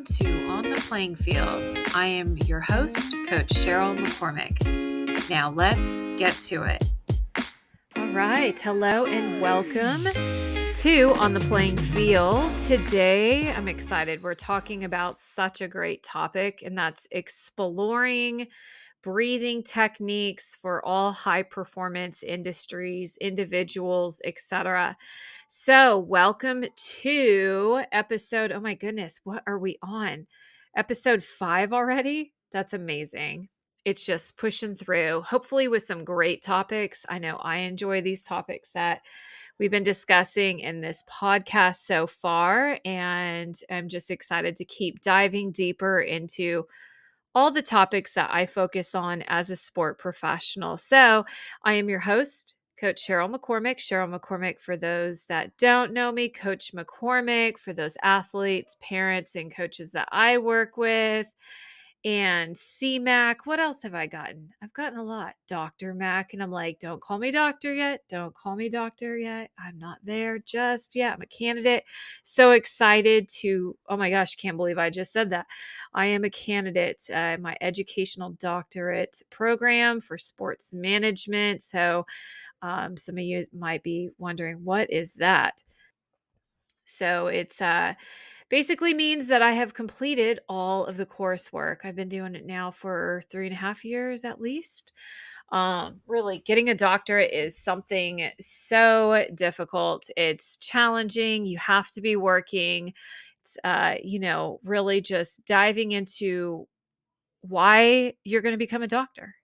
to On the Playing Field. I am your host, Coach Cheryl McCormick. Now let's get to it. All right. Hello and welcome to On the Playing Field. Today, I'm excited. We're talking about such a great topic, and that's exploring breathing techniques for all high performance industries, individuals, etc. So, welcome to episode, oh my goodness, what are we on? Episode 5 already? That's amazing. It's just pushing through, hopefully with some great topics. I know I enjoy these topics that we've been discussing in this podcast so far, and I'm just excited to keep diving deeper into all the topics that I focus on as a sport professional. So I am your host, Coach Cheryl McCormick. Cheryl McCormick, for those that don't know me, Coach McCormick, for those athletes, parents, and coaches that I work with. And CMAC. What else have I gotten? I've gotten a lot. Dr. Mac. And I'm like, don't call me doctor yet. Don't call me doctor yet. I'm not there just yet. I'm a candidate. So excited to, oh my gosh, can't believe I just said that. I am a candidate, my educational doctorate program for sports management. So some of you might be wondering, what is that? So it's basically means that I have completed all of the coursework. I've been doing it now for 3.5 years at least. Really, getting a doctorate is something so difficult. It's challenging. You have to be working. It's, really just diving into why you're going to become a doctor,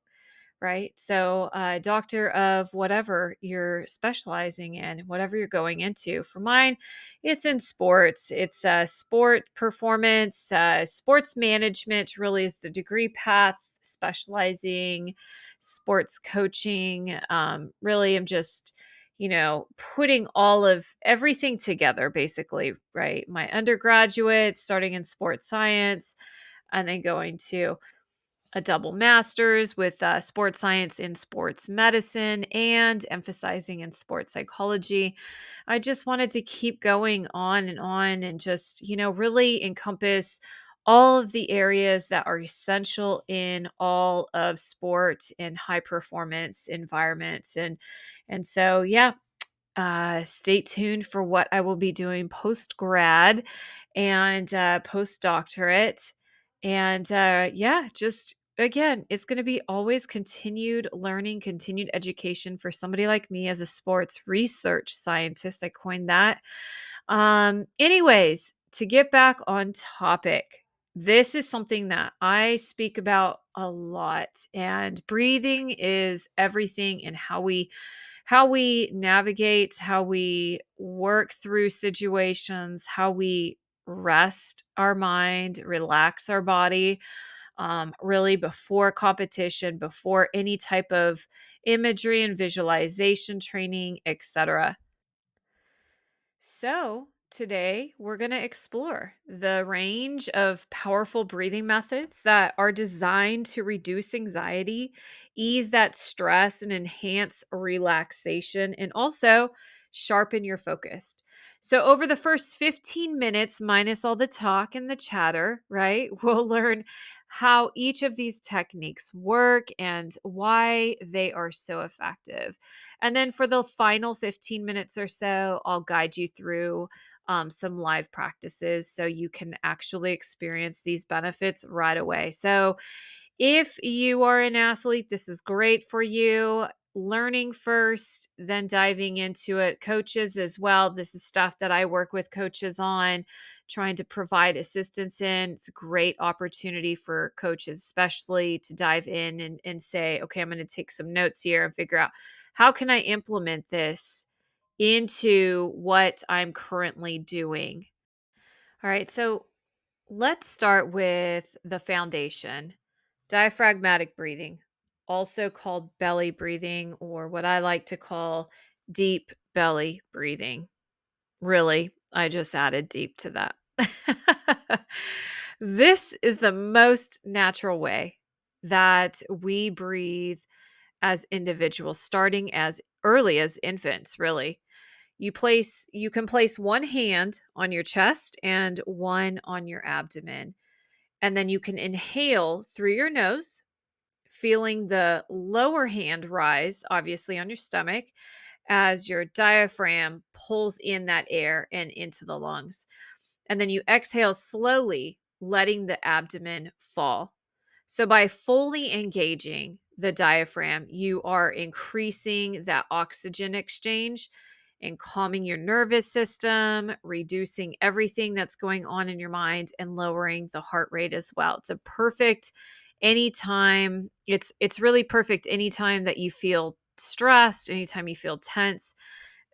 right? So, doctor of whatever you're specializing in, whatever you're going into. For mine, it's in sports. It's sport performance, sports management really is the degree path, specializing sports coaching. Really, I'm just, putting all of everything together, basically, right? My undergraduate, starting in sports science, and then going to a double master's with sports science in sports medicine and emphasizing in sports psychology. I just wanted to keep going on and just, really encompass all of the areas that are essential in all of sport and high performance environments. And so, yeah, stay tuned for what I will be doing post grad and post doctorate. And just again, it's going to be always continued learning, continued education for somebody like me as a sports research scientist. I coined that. Anyways, to get back on topic, this is something that I speak about a lot, and breathing is everything in how we navigate, how we work through situations, how we rest our mind, relax our body, really before competition, before any type of imagery and visualization training, etc. So, today we're going to explore the range of powerful breathing methods that are designed to reduce anxiety, ease that stress, and enhance relaxation, and also sharpen your focus. So, over the first 15 minutes, minus all the talk and the chatter, right, we'll learn how each of these techniques work and why they are so effective. And then for the final 15 minutes or so, I'll guide you through some live practices so you can actually experience these benefits right away. So, if you are an athlete, this is great for you. Learning first, then diving into it. Coaches as well. This is stuff that I work with coaches on, trying to provide assistance in. It's a great opportunity for coaches, especially to dive in and say, okay, I'm going to take some notes here and figure out how can I implement this into what I'm currently doing. All right, so let's start with the foundation. Diaphragmatic breathing, also called belly breathing, or what I like to call deep belly breathing. Really, I just added deep to that. This is the most natural way that we breathe as individuals, starting as early as infants, really. You can place one hand on your chest and one on your abdomen. And then you can inhale through your nose, feeling the lower hand rise, obviously on your stomach, as your diaphragm pulls in that air and into the lungs. And then you exhale slowly, letting the abdomen fall. So by fully engaging the diaphragm, you are increasing that oxygen exchange and calming your nervous system, reducing everything that's going on in your mind and lowering the heart rate as well. It's a perfect anytime. It's really perfect anytime that you feel stressed, anytime you feel tense,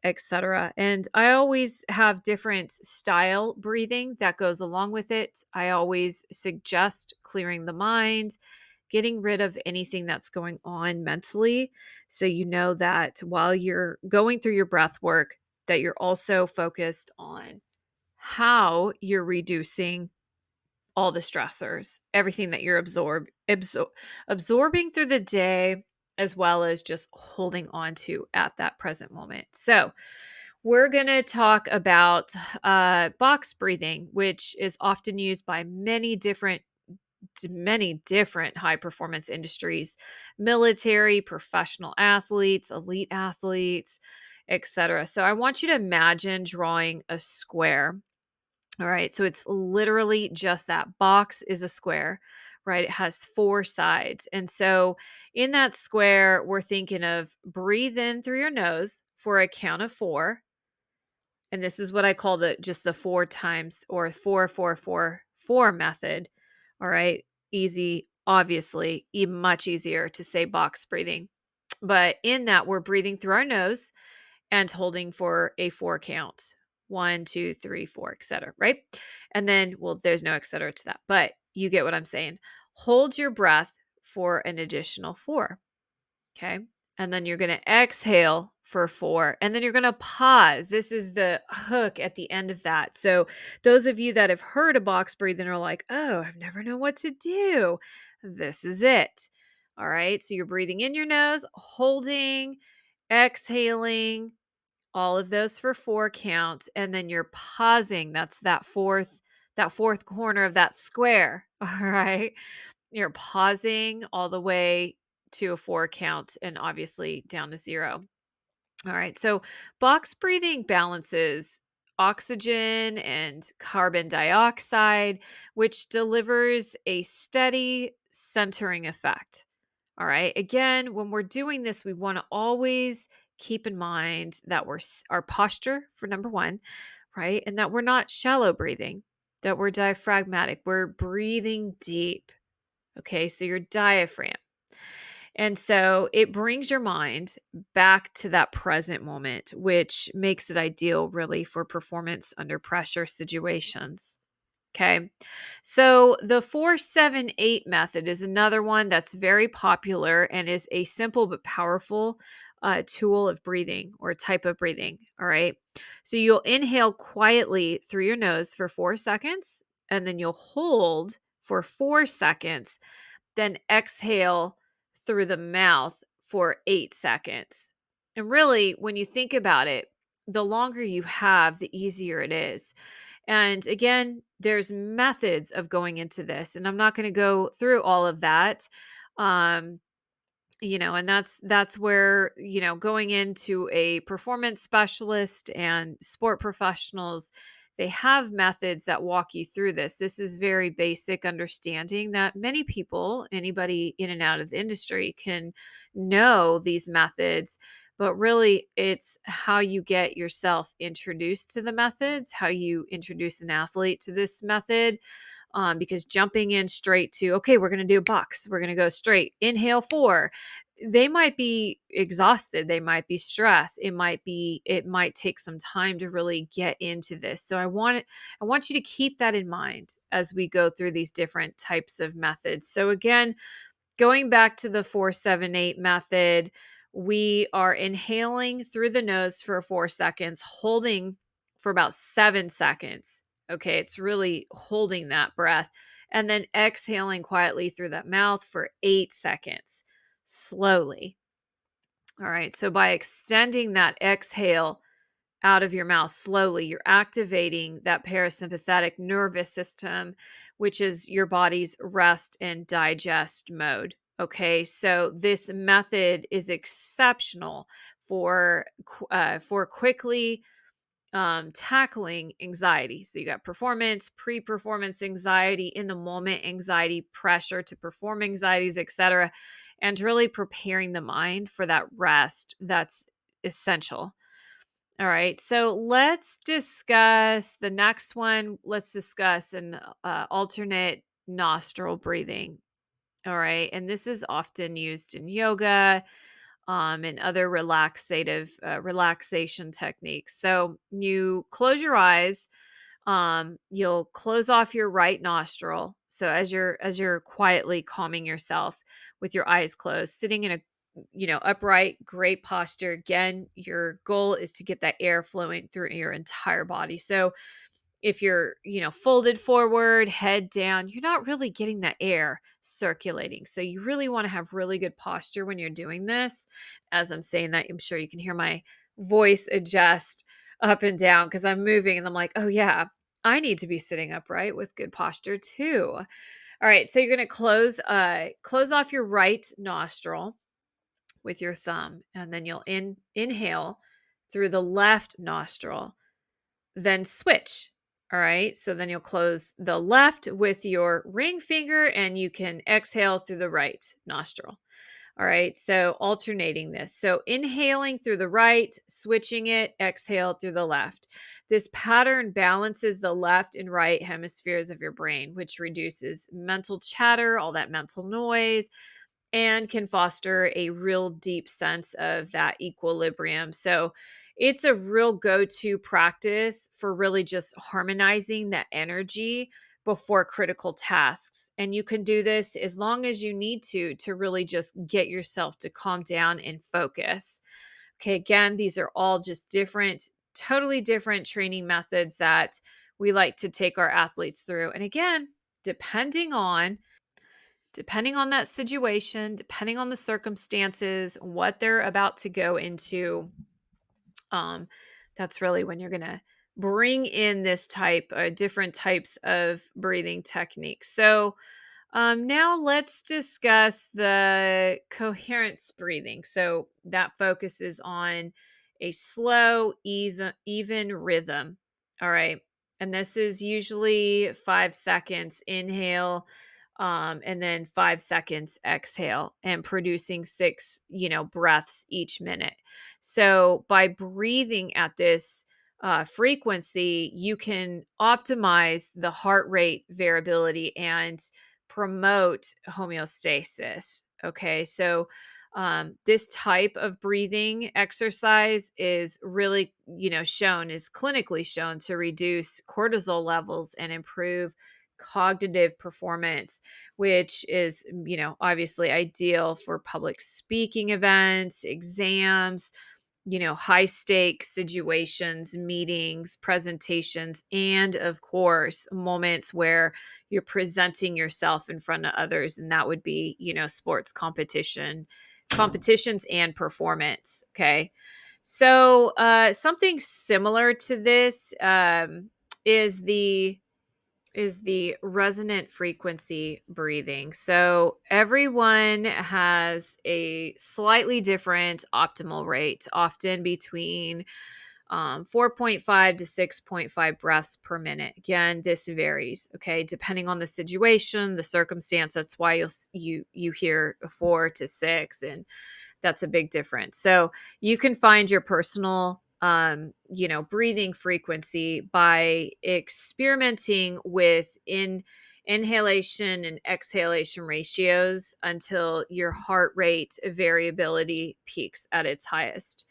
etc. And I always have different style breathing that goes along with it. I always suggest clearing the mind, getting rid of anything that's going on mentally. So you know that while you're going through your breath work, that you're also focused on how you're reducing all the stressors, everything that you're absorbing through the day, as well as just holding on to at that present moment. So, we're going to talk about box breathing, which is often used by many different high performance industries, military, professional athletes, elite athletes, etc. So I want you to imagine drawing a square. All right. So it's literally just that. Box is a square, right? It has four sides. And so in that square, we're thinking of breathe in through your nose for a count of four. And this is what I call the 4 times or 4 method. All right. Easy, obviously, much easier to say box breathing. But in that, we're breathing through our nose and holding for a 4 count. 1, 2, 3, 4, etc. Right? And then, well, there's no etc. to that, but you get what I'm saying. Hold your breath for an additional 4. Okay. And then you're going to exhale for 4. And then you're going to pause. This is the hook at the end of that. So, those of you that have heard of box breathing are like, oh, I've never known what to do. This is it. All right. So, you're breathing in your nose, holding, exhaling, all of those for 4 counts. And then you're pausing. That's that fourth corner of that square. All right. You're pausing all the way to a 4 count and obviously down to 0. All right. So box breathing balances oxygen and carbon dioxide, which delivers a steady centering effect. All right. Again, when we're doing this, we want to always keep in mind that our posture for number 1, right? And that we're not shallow breathing, that we're diaphragmatic. We're breathing deep. Okay, so your diaphragm. And so it brings your mind back to that present moment, which makes it ideal really for performance under pressure situations. Okay. So the 4-7-8 method is another one that's very popular and is a simple but powerful tool of breathing or type of breathing. All right. So you'll inhale quietly through your nose for 4 seconds, and then you'll hold for 4 seconds, then exhale through the mouth for 8 seconds. And really, when you think about it, the longer you have, the easier it is. And again, there's methods of going into this, and I'm not going to go through all of that. Um, and that's where, going into a performance specialist and sport professionals, they have methods that walk you through this. This is very basic understanding that many people, anybody in and out of the industry, can know these methods, but really it's how you get yourself introduced to the methods, how you introduce an athlete to this method. Because jumping in straight to, okay, we're going to do a box, we're going to go straight, inhale 4, they might be exhausted, they might be stressed, it might take some time to really get into this. So I want you to keep that in mind as we go through these different types of methods. So again, going back to the 4-7-8 method, we are inhaling through the nose for 4 seconds, holding for about 7 seconds. Okay, it's really holding that breath, and then exhaling quietly through that mouth for 8 seconds, slowly. All right, so by extending that exhale out of your mouth slowly, you're activating that parasympathetic nervous system, which is your body's rest and digest mode. Okay, so this method is exceptional for quickly tackling anxiety. So you got performance, pre-performance anxiety, in the moment anxiety, pressure to perform anxieties, etc., and really preparing the mind for that rest that's essential. All right, so let's discuss the next one. Let's discuss an alternate nostril breathing. All right, and this is often used in yoga and other relaxation techniques. So you close your eyes. You'll close off your right nostril. So as you're quietly calming yourself with your eyes closed, sitting in a upright, great posture. Again, your goal is to get that air flowing through your entire body. So if you're, folded forward, head down, you're not really getting that air circulating. So you really want to have really good posture when you're doing this. As I'm saying that, I'm sure you can hear my voice adjust up and down because I'm moving and I'm like, oh yeah, I need to be sitting upright with good posture too. All right, so you're going to close off your right nostril with your thumb, and then you'll inhale through the left nostril, then switch. All right, so then you'll close the left with your ring finger and you can exhale through the right nostril. All right, so alternating this. So inhaling through the right, switching it, exhale through the left. This pattern balances the left and right hemispheres of your brain, which reduces mental chatter, all that mental noise, and can foster a real deep sense of that equilibrium. So it's a real go-to practice for really just harmonizing that energy before critical tasks. And you can do this as long as you need to really just get yourself to calm down and focus. Okay, again, these are all just totally different training methods that we like to take our athletes through. And again, depending on that situation, depending on the circumstances, what they're about to go into, um, that's really when you're going to bring in different types of breathing techniques. So now let's discuss the coherence breathing. So that focuses on a slow, even rhythm. All right. And this is usually 5 seconds inhale, and then 5 seconds exhale, and producing six, breaths each minute. So by breathing at this frequency, you can optimize the heart rate variability and promote homeostasis. Okay, so this type of breathing exercise is really, is clinically shown to reduce cortisol levels and improve cognitive performance, which is, obviously ideal for public speaking events, exams, high stake situations, meetings, presentations, and of course, moments where you're presenting yourself in front of others. And that would be, sports competitions and performance. Okay. So, something similar to this is the resonant frequency breathing. So everyone has a slightly different optimal rate, often between 4.5 to 6.5 breaths per minute. Again, this varies, okay, depending on the situation, the circumstance. That's why you hear 4 to 6, and that's a big difference. So you can find your personal breathing frequency by experimenting with inhalation and exhalation ratios until your heart rate variability peaks at its highest.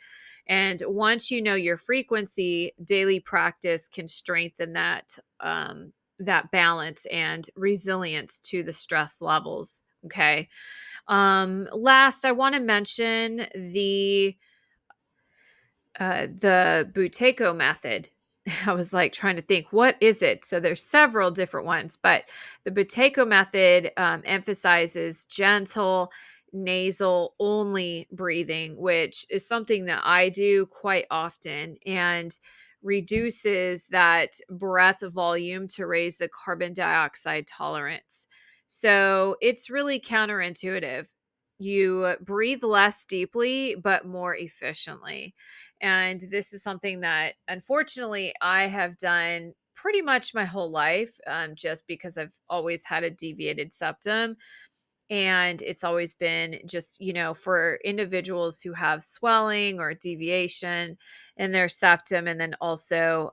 And once you know your frequency, daily practice can strengthen that balance and resilience to the stress levels. Okay. Last, I want to mention the Buteyko method. I was like trying to think, what is it? So there's several different ones, but the Buteyko method emphasizes gentle, nasal only breathing, which is something that I do quite often and reduces that breath volume to raise the carbon dioxide tolerance. So it's really counterintuitive. You breathe less deeply, but more efficiently. And this is something that unfortunately I have done pretty much my whole life, just because I've always had a deviated septum. And it's always been just, for individuals who have swelling or deviation in their septum, and then also,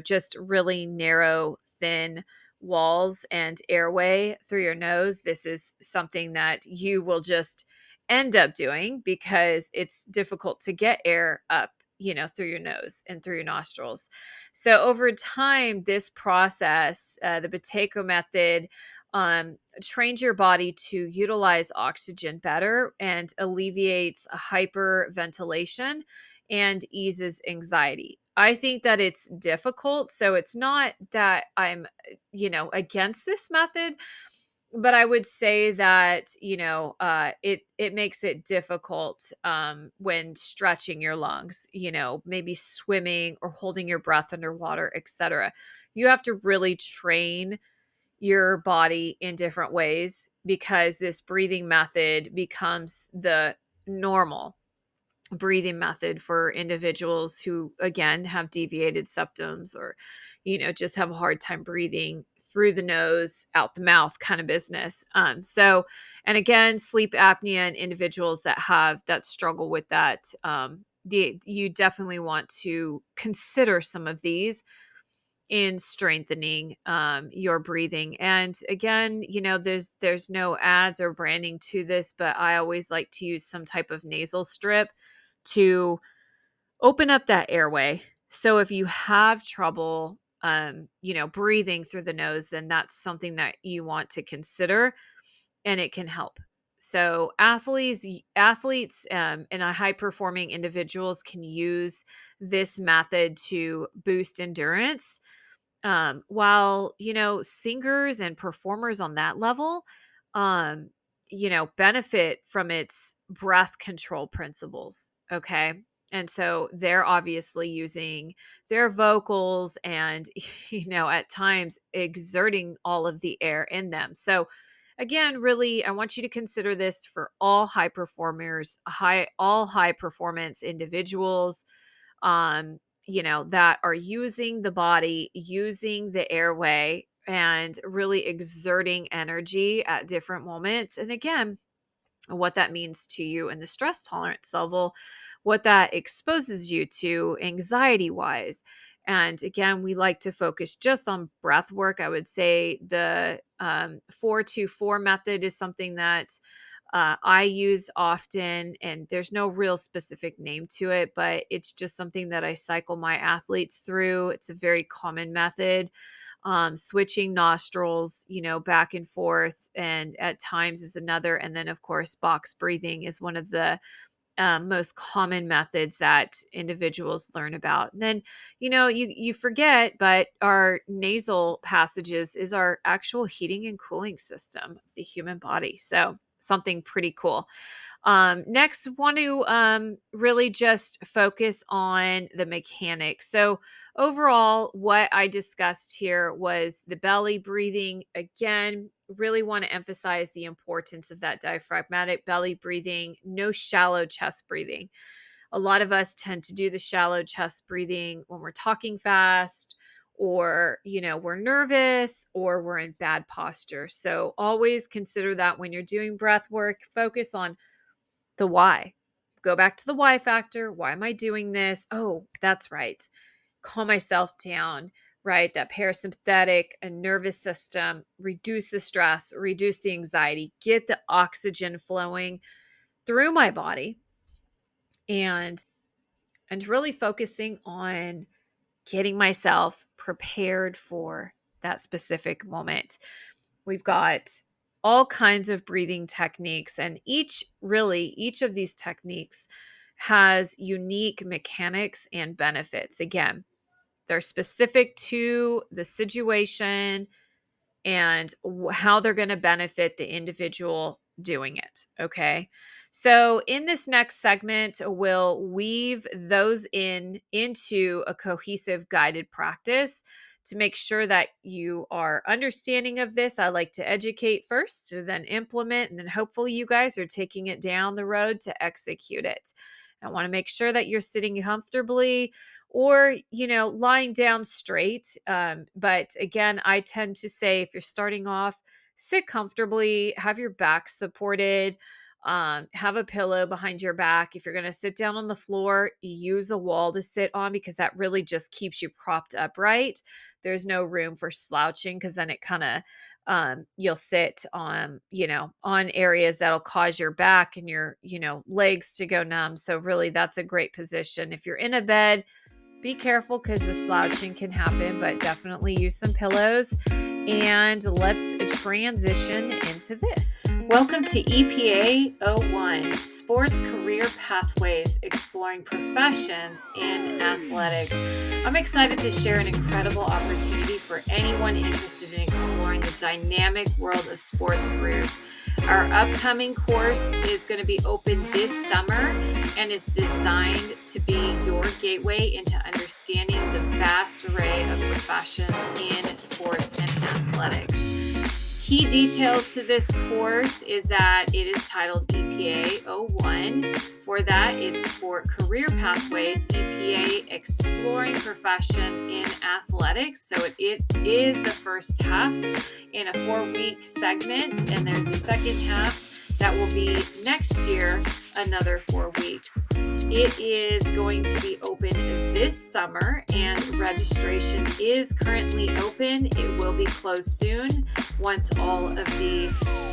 just really narrow, thin walls and airway through your nose. This is something that you will just end up doing because it's difficult to get air up, through your nose and through your nostrils. So over time, this process, the Buteyko method, trains your body to utilize oxygen better and alleviates hyperventilation and eases anxiety. I think that it's difficult. So it's not that I'm, against this method, but I would say that, it makes it difficult when stretching your lungs, maybe swimming or holding your breath underwater, etc. You have to really train your body in different ways because this breathing method becomes the normal breathing method for individuals who again have deviated septums or just have a hard time breathing through the nose out the mouth kind of business. And again, sleep apnea and individuals that struggle with that, you definitely want to consider some of these in strengthening your breathing. And again, there's no ads or branding to this, but I always like to use some type of nasal strip to open up that airway. So if you have trouble breathing through the nose, then that's something that you want to consider, and it can help. So athletes and high performing individuals can use this method to boost endurance, while, singers and performers on that level, um, benefit from its breath control principles. Okay. And so they're obviously using their vocals and, at times exerting all of the air in them. So, again, really, I want you to consider this for all high performers, all high performance individuals, that are using the body, using the airway, and really exerting energy at different moments. And again, what that means to you and the stress tolerance level, what that exposes you to anxiety wise. And again, we like to focus just on breath work. I would say the 4-2-4 method is something that I use often, and there's no real specific name to it, but it's just something that I cycle my athletes through. It's a very common method. Switching nostrils, back and forth, and at times is another. And then, of course, box breathing is one of the most common methods that individuals learn about. And then, you forget, but our nasal passages is our actual heating and cooling system of the human body. So something pretty cool. Next, want to really just focus on the mechanics. So overall, what I discussed here was the belly breathing. Again, really want to emphasize the importance of that diaphragmatic belly breathing, no shallow chest breathing. A lot of us tend to do the shallow chest breathing when we're talking fast, or we're nervous, or we're in bad posture. So always consider that when you're doing breath work. Focus on the why. Go back to the why factor. Why am I doing this? Oh, that's right. Calm myself down, right? That parasympathetic and nervous system, reduce the stress, reduce the anxiety, get the oxygen flowing through my body, and really focusing on getting myself prepared for that specific moment. We've got all kinds of breathing techniques, and each of these techniques has unique mechanics and benefits. Again, they're specific to the situation and how they're going to benefit the individual doing it. Okay. So in this next segment, we'll weave those into a cohesive guided practice to make sure that you are understanding of this. I like to educate first, then implement, and then hopefully you guys are taking it down the road to execute it. I want to make sure that you're sitting comfortably or, lying down straight. But again, I tend to say if you're starting off, sit comfortably, have your back supported, have a pillow behind your back. If you're going to sit down on the floor, use a wall to sit on because that really just keeps you propped upright. There's no room for slouching because then it kind of you'll sit on areas that'll cause your back and your legs to go numb. So really that's a great position. If you're in a bed, be careful because the slouching can happen, but definitely use some pillows. And let's transition into this. Welcome to EPA 01, Sports Career Pathways, Exploring Professions in Athletics. I'm excited to share an incredible opportunity for anyone interested in exploring the dynamic world of sports careers. Our upcoming course is going to be open this summer and is designed to be your gateway into understanding the vast array of professions in sports and athletics. Key details to this course is that it is titled EPA 01. For that, it's Sport Career Pathways, EPA Exploring Profession in Athletics. So it is the first half in a 4-week segment, and there's a second half that will be next year, another 4 weeks. It is going to be open this summer, and registration is currently open. It will be closed soon once all of the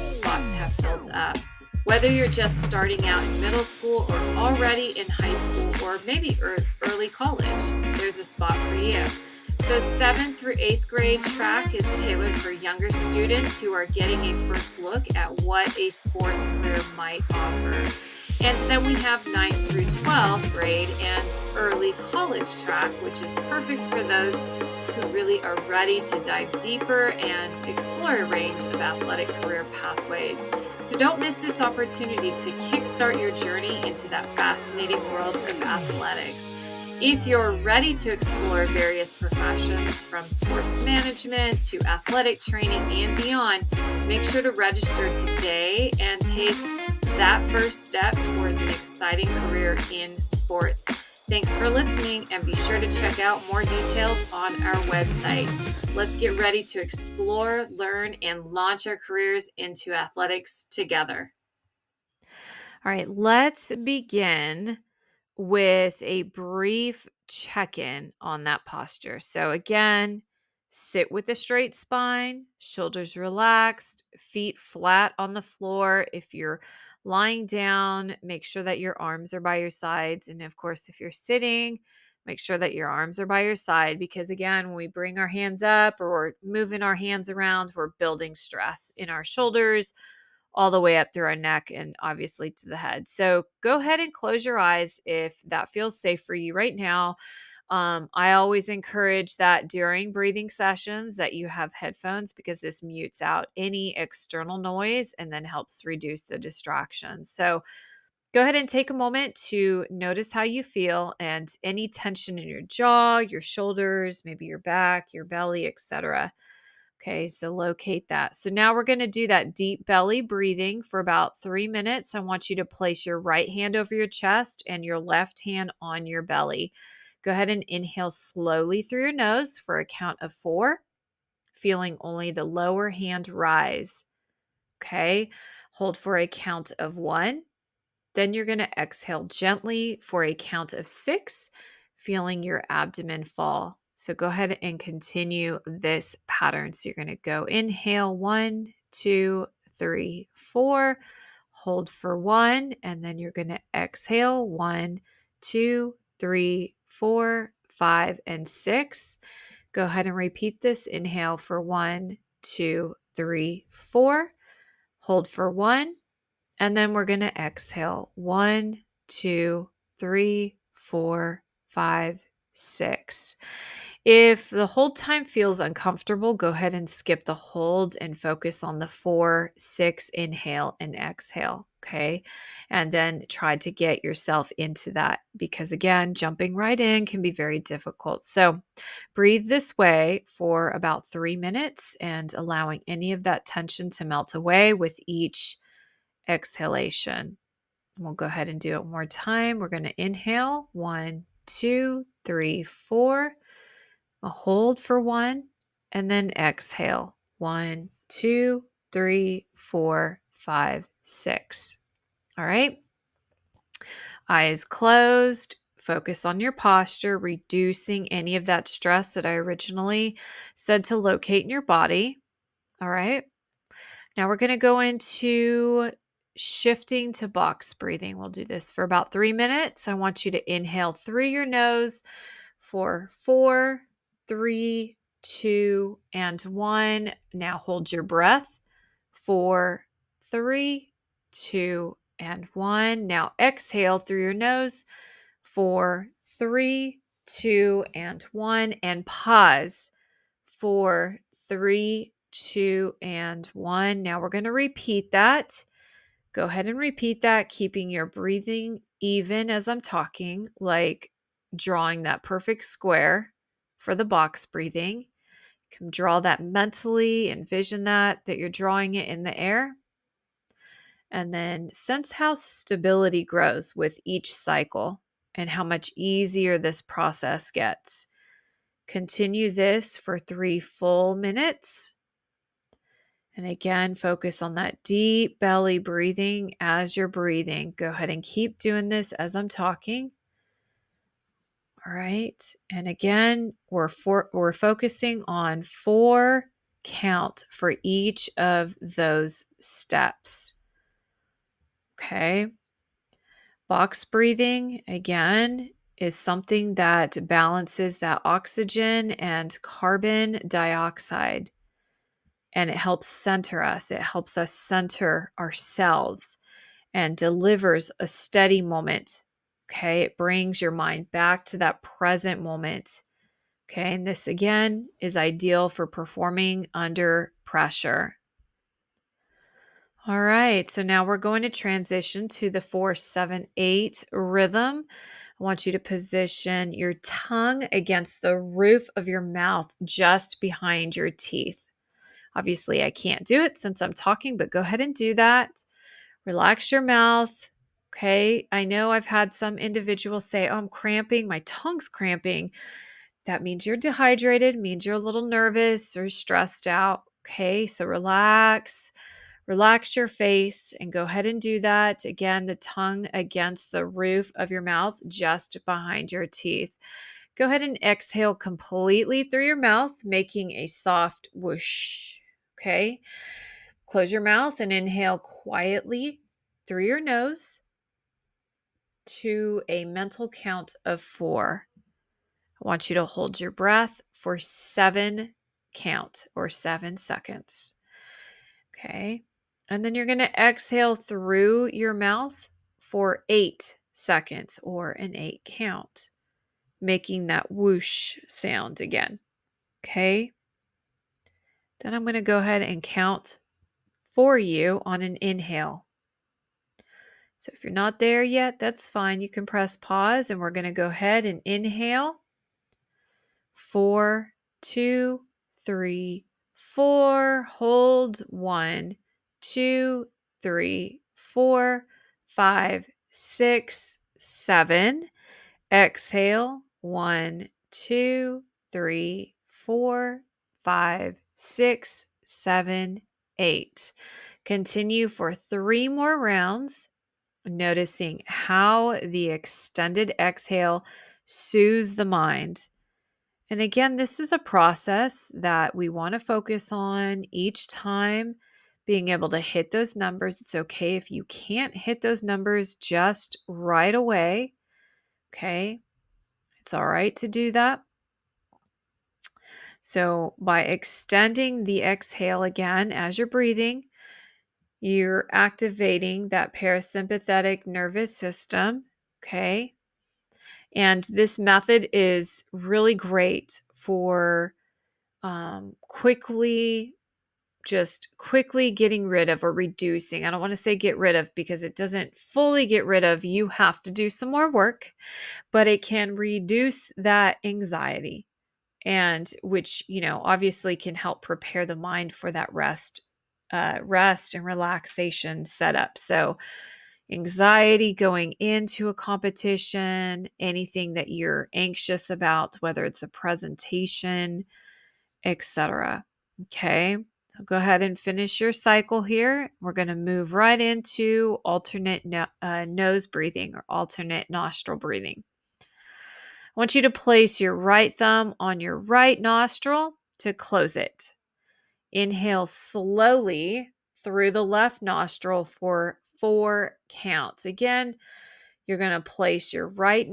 spots have filled up. Whether you're just starting out in middle school or already in high school or maybe early college, there's a spot for you. So 7th through 8th grade track is tailored for younger students who are getting a first look at what a sports career might offer. And then we have 9th through 12th grade and early college track, which is perfect for those who really are ready to dive deeper and explore a range of athletic career pathways. So don't miss this opportunity to kickstart your journey into that fascinating world of athletics. If you're ready to explore various professions from sports management to athletic training and beyond, make sure to register today and take that first step towards an exciting career in sports. Thanks for listening, and be sure to check out more details on our website. Let's get ready to explore, learn, and launch our careers into athletics together. All right, let's begin with a brief check-in on that posture. So again, sit with a straight spine, shoulders relaxed, feet flat on the floor. If you're lying down, make sure that your arms are by your sides. And of course, if you're sitting, make sure that your arms are by your side because again, when we bring our hands up or we're moving our hands around, we're building stress in our shoulders, all the way up through our neck and obviously to the head. So go ahead and close your eyes if that feels safe for you right now. I always encourage that during breathing sessions that you have headphones because this mutes out any external noise and then helps reduce the distractions. So go ahead and take a moment to notice how you feel and any tension in your jaw, your shoulders, maybe your back, your belly, etc. Okay, so locate that. So now we're going to do that deep belly breathing for about 3 minutes. I want you to place your right hand over your chest and your left hand on your belly. Go ahead and inhale slowly through your nose for a count of 4, feeling only the lower hand rise. Okay, hold for a count of 1. Then you're going to exhale gently for a count of 6, feeling your abdomen fall. So go ahead and continue this pattern. So you're going to go inhale 1, 2, 3, 4, hold for 1, and then you're going to exhale 1, 2, 3, 4, 5, and 6. Go ahead and repeat this. Inhale for 1, 2, 3, 4, hold for 1. And then we're going to exhale 1, 2, 3, 4, 5, 6. If the hold time feels uncomfortable, go ahead and skip the hold and focus on the 4, 6 inhale and exhale. Okay. And then try to get yourself into that because, again, jumping right in can be very difficult. So breathe this way for about 3 minutes and allowing any of that tension to melt away with each exhalation. And we'll go ahead and do it one more time. We're going to inhale 1, 2, 3, 4. A hold for 1, and then exhale 1, 2, 3, 4, 5, 6. All right. Eyes closed. Focus on your posture, reducing any of that stress that I originally said to locate in your body. All right. Now we're going to go into shifting to box breathing. We'll do this for about 3 minutes. I want you to inhale through your nose for 4, 3, 2, and 1. Now hold your breath. 4, 3, 2, and 1. Now exhale through your nose. 4, 3, 2, and 1. And pause. 4, 3, 2, and 1. Now we're going to repeat that. Go ahead and repeat that, keeping your breathing even as I'm talking, like drawing that perfect square for the box breathing. You can draw that mentally, envision that you're drawing it in the air. And then sense how stability grows with each cycle and how much easier this process gets. Continue this for 3 full minutes. And again, focus on that deep belly breathing as you're breathing. Go ahead and keep doing this as I'm talking. All right. And again, we're focusing on 4 count for each of those steps. Okay. Box breathing, again, is something that balances that oxygen and carbon dioxide. And it helps center us. It helps us center ourselves and delivers a steady moment. Okay. It brings your mind back to that present moment. Okay. And this again is ideal for performing under pressure. All right. So now we're going to transition to the 4, 7, 8 rhythm. I want you to position your tongue against the roof of your mouth just behind your teeth. Obviously, I can't do it since I'm talking, but go ahead and do that. Relax your mouth. Okay. I know I've had some individuals say, oh, I'm cramping. My tongue's cramping. That means you're dehydrated, means you're a little nervous or stressed out. Okay. So relax your face and go ahead and do that. Again, the tongue against the roof of your mouth, just behind your teeth. Go ahead and exhale completely through your mouth, making a soft whoosh. Okay. Close your mouth and inhale quietly through your nose to a mental count of 4. I want you to hold your breath for 7 count or 7 seconds. Okay. And then you're going to exhale through your mouth for 8 seconds or an 8 count, making that whoosh sound again. Okay. Then I'm going to go ahead and count for you on an inhale. So if you're not there yet, that's fine. You can press pause and we're going to go ahead and inhale. 4, 2, 3, 4. Hold 1, 2, 3, 4, 5, 6, 7. Exhale 1, 2, 3, 4, 5, 6, 7, 8. Continue for 3 more rounds, noticing how the extended exhale soothes the mind. And again, this is a process that we want to focus on each time, being able to hit those numbers. It's okay if you can't hit those numbers just right away. Okay. It's all right to do that. So by extending the exhale again as you're breathing, you're activating that parasympathetic nervous system. Okay. And this method is really great for quickly getting rid of or reducing. I don't want to say get rid of because it doesn't fully get rid of. You have to do some more work, but it can reduce that anxiety, and which, obviously can help prepare the mind for that rest and relaxation setup. So anxiety going into a competition, anything that you're anxious about, whether it's a presentation, etc. Okay. So go ahead and finish your cycle here. We're going to move right into alternate nose breathing or alternate nostril breathing. I want you to place your right thumb on your right nostril to close it. Inhale slowly through the left nostril for 4 counts. Again, you're going to place your right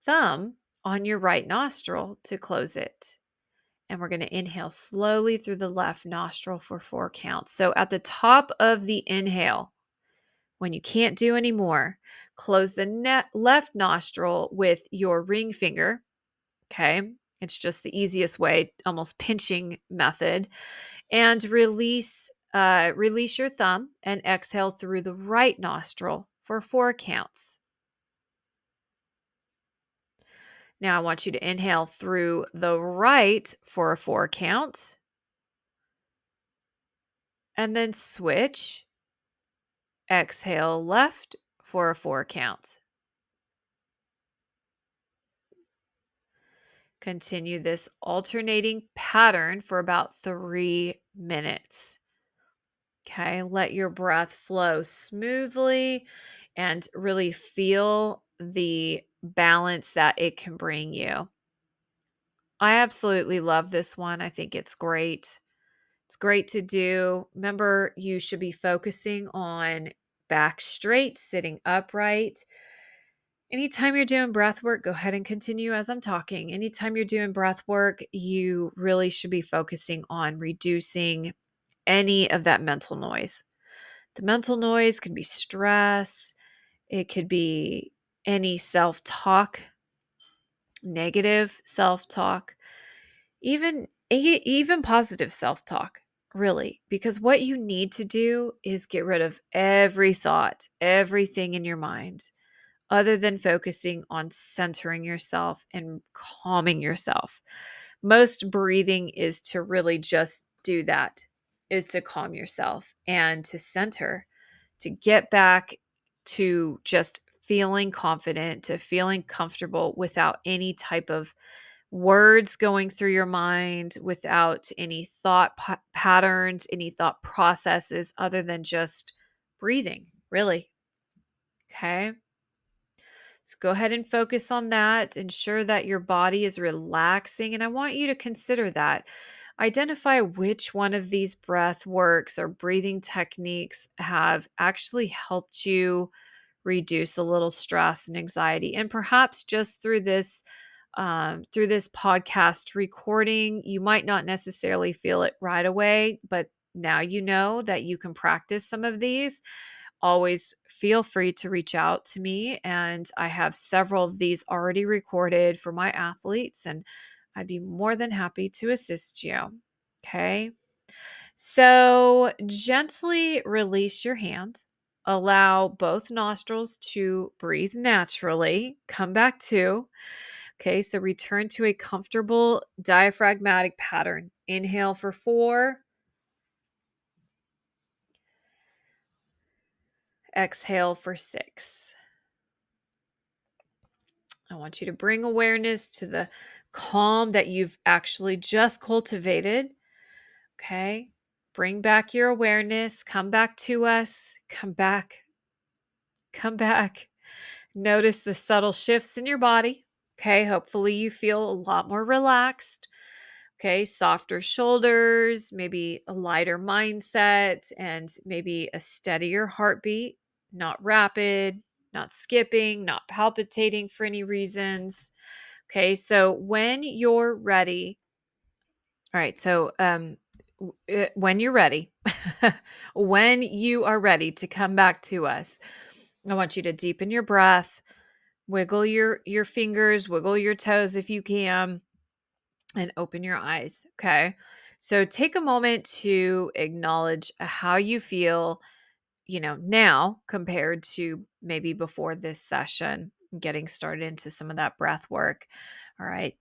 thumb on your right nostril to close it. And we're going to inhale slowly through the left nostril for 4 counts. So at the top of the inhale, when you can't do any more, close the left nostril with your ring finger. Okay. It's just the easiest way, almost pinching method. And release your thumb and exhale through the right nostril for 4 counts. Now I want you to inhale through the right for a 4 count. And then switch. Exhale left for a 4 count. Continue this alternating pattern for about 3 minutes. Okay, let your breath flow smoothly and really feel the balance that it can bring you. I absolutely love this one. I think it's great. It's great to do. Remember, you should be focusing on back straight, sitting upright. Anytime you're doing breath work, go ahead and continue as I'm talking. Anytime you're doing breath work, you really should be focusing on reducing any of that mental noise. The mental noise could be stress, it could be any self-talk, negative self-talk, even positive self-talk, really, because what you need to do is get rid of every thought, everything in your mind, other than focusing on centering yourself and calming yourself. Most breathing is to really just do that, is to calm yourself and to center, to get back to just feeling confident, to feeling comfortable without any type of words going through your mind, without any thought patterns, any thought processes, other than just breathing, really. Okay. So go ahead and focus on that. Ensure that your body is relaxing. And I want you to consider that. Identify which one of these breath works or breathing techniques have actually helped you reduce a little stress and anxiety. And perhaps just through this podcast recording, you might not necessarily feel it right away, but now you know that you can practice some of these. Always feel free to reach out to me. And I have several of these already recorded for my athletes, and I'd be more than happy to assist you. Okay. So gently release your hand. Allow both nostrils to breathe naturally. Come back to. Okay. So return to a comfortable diaphragmatic pattern. Inhale for 4. Exhale for 6. I want you to bring awareness to the calm that you've actually just cultivated. Okay. Bring back your awareness. Come back to us. Come back. Come back. Notice the subtle shifts in your body. Okay. Hopefully you feel a lot more relaxed. Okay. Softer shoulders, maybe a lighter mindset, and maybe a steadier heartbeat, not rapid, not skipping, not palpitating for any reasons. Okay, so when you're ready, all right, so when you're ready, when you are ready to come back to us, I want you to deepen your breath, Wiggle your fingers, wiggle your toes if you can, and open your eyes. Okay. So take a moment to acknowledge how you feel, now compared to maybe before this session, getting started into some of that breath work. All right.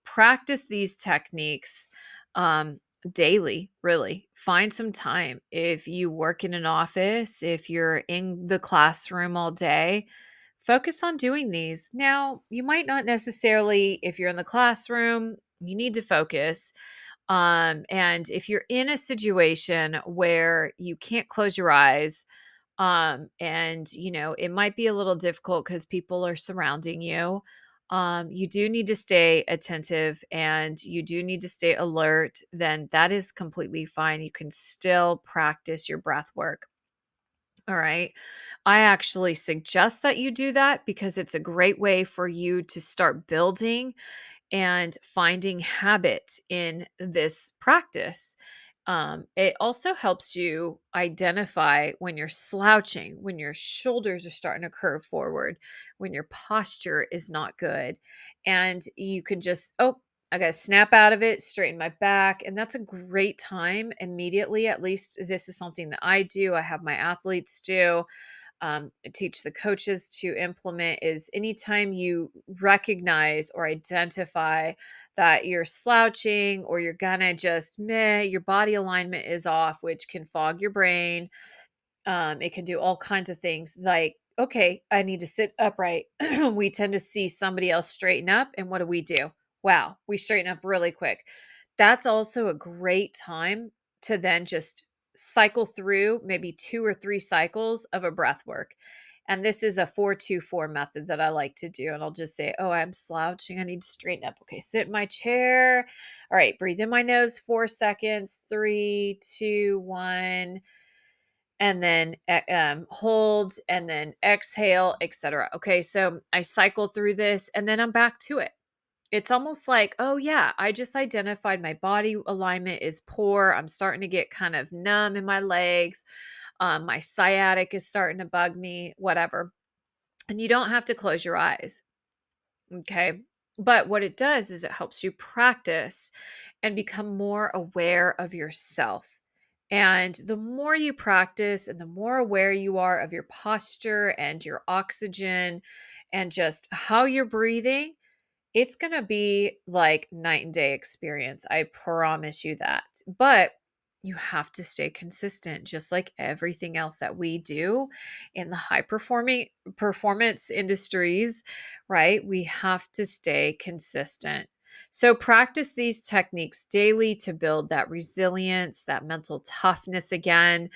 Practice these techniques um, daily, really. Find some time. If you work in an office, if you're in the classroom all day, focus on doing these. Now, you might not necessarily, if you're in the classroom, you need to focus. And if you're in a situation where you can't close your eyes, and it might be a little difficult because people are surrounding you, you do need to stay attentive and you do need to stay alert, then that is completely fine. You can still practice your breath work. All right. I actually suggest that you do that because it's a great way for you to start building and finding habit in this practice. It also helps you identify when you're slouching, when your shoulders are starting to curve forward, when your posture is not good. And you can just, oh, I got to snap out of it, straighten my back. And that's a great time immediately. At least this is something that I do. I have my athletes do, teach the coaches to implement, is anytime you recognize or identify that you're slouching or you're gonna just meh, your body alignment is off, which can fog your brain. It can do all kinds of things like, okay, I need to sit upright. We tend to see somebody else straighten up. And what do? Wow, we straighten up really quick. That's also a great time to then just cycle through maybe 2 or 3 cycles of a breath work. And this is a 4-2-4 method that I like to do. And I'll just say, oh, I'm slouching. I need to straighten up. Okay, sit in my chair. All right, breathe in my nose 4 seconds. 3, 2, 1, and then hold, and then exhale, etc. Okay, so I cycle through this and then I'm back to it. It's almost like, oh yeah, I just identified my body alignment is poor. I'm starting to get kind of numb in my legs. My sciatic is starting to bug me, whatever. And you don't have to close your eyes. Okay. But what it does is it helps you practice and become more aware of yourself. And the more you practice and the more aware you are of your posture and your oxygen and just how you're breathing, it's going to be like night and day experience. I promise you that. But you have to stay consistent, just like everything else that we do in the high performing performance industries, right? We have to stay consistent. So practice these techniques daily to build that resilience, that mental toughness again,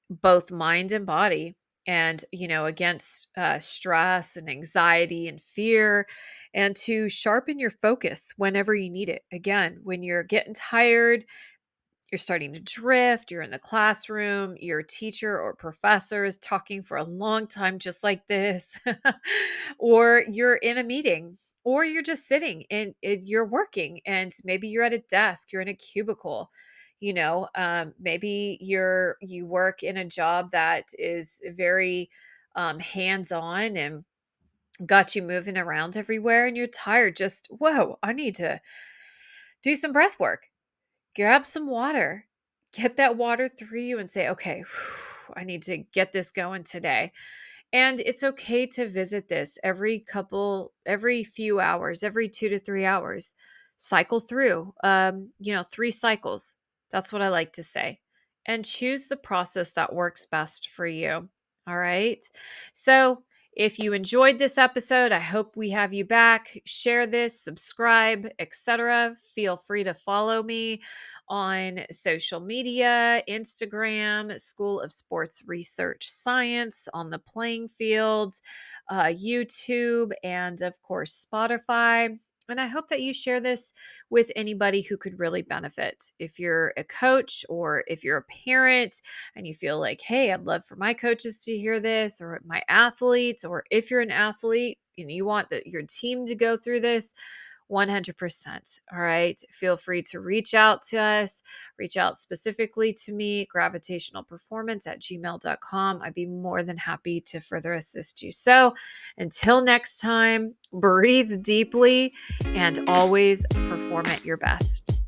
both mind and body, and against stress and anxiety and fear, and to sharpen your focus whenever you need it. Again, when you're getting tired, you're starting to drift, you're in the classroom, your teacher or professor is talking for a long time, just like this, or you're in a meeting, or you're just sitting and you're working, and maybe you're at a desk, you're in a cubicle. Maybe you work in a job that is very hands-on and got you moving around everywhere, and you're tired. Just, whoa, I need to do some breath work. Grab some water, get that water through you and say, okay, I need to get this going today. And it's okay to visit this every few hours, every 2 to 3 hours. Cycle through, 3 cycles. That's what I like to say. And choose the process that works best for you. All right. So if you enjoyed this episode, I hope we have you back. Share this, subscribe, etc. Feel free to follow me on social media, Instagram, School of Sports Research Science, on the playing field, YouTube, and of course, Spotify. And I hope that you share this with anybody who could really benefit. If you're a coach or if you're a parent and you feel like, hey, I'd love for my coaches to hear this, or my athletes, or if you're an athlete and you want your team to go through this, 100%. All right. Feel free to reach out to us, reach out specifically to me, gravitationalperformance@gmail.com. I'd be more than happy to further assist you. So until next time, breathe deeply and always perform at your best.